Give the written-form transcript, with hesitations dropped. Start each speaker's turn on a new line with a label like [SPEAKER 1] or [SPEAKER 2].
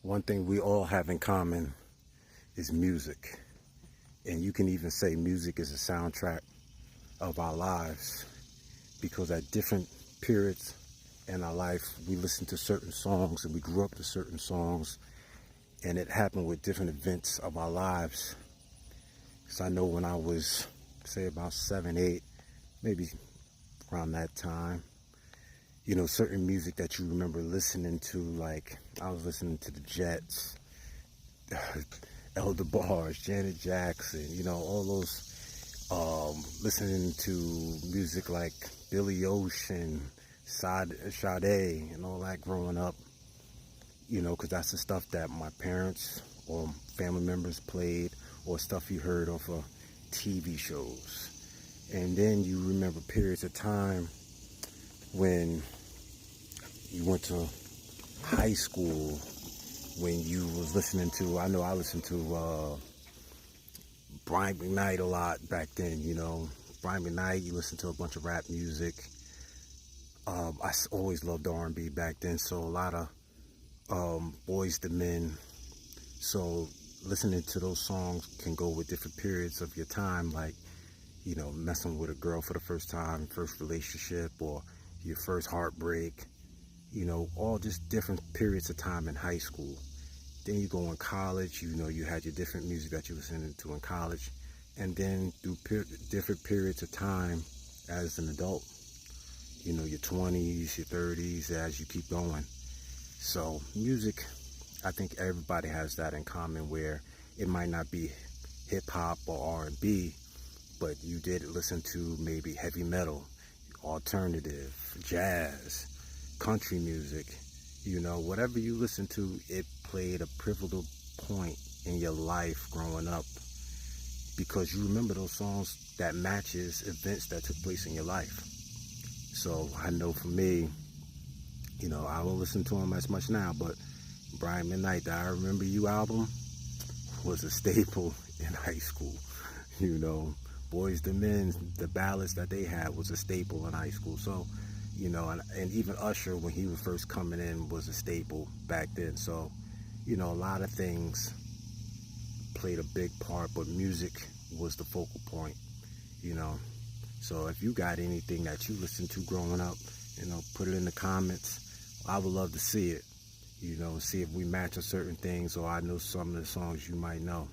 [SPEAKER 1] One thing we all have in common is music. And you can even say music is a soundtrack of our lives because at different periods in our life, we listen to certain songs and we grew up to certain songs, and it happened with different events of our lives. So I know when I was, say, about 7, 8, maybe around that time, certain music that you remember listening to, like I was listening to the Jets, Elder Bars, Janet Jackson, all those, listening to music like Billy Ocean, Sade, and all that growing up, because that's the stuff that my parents or family members played or stuff you heard off of TV shows. And then you remember periods of time when you went to high school, when you was listening to, I know I listened to Brian McKnight a lot back then, Brian McKnight, you listen to a bunch of rap music. I always loved R&B back then, so a lot of Boyz II Men. So listening to those songs can go with different periods of your time, like, messing with a girl for the first time, first relationship, or your first heartbreak, all just different periods of time in high school. Then you go in college, you had your different music that you listened to in college, and then through different periods of time as an adult, your 20s, your 30s, as you keep going. So music, I think everybody has that in common, where it might not be hip hop or R&B, but you did listen to maybe heavy metal, alternative, jazz, country music, whatever you listen to, it played a pivotal point in your life growing up because you remember those songs that matches events that took place in your life. So I know for me, I don't listen to him as much now, but Brian McKnight, the I Remember You album was a staple in high school. Boyz II Men, the ballads that they had was a staple in high school. So, and even Usher, when he was first coming in, was a staple back then. So, a lot of things played a big part, but music was the focal point, So if you got anything that you listened to growing up, put it in the comments. I would love to see it, see if we match on certain things, or I know some of the songs you might know.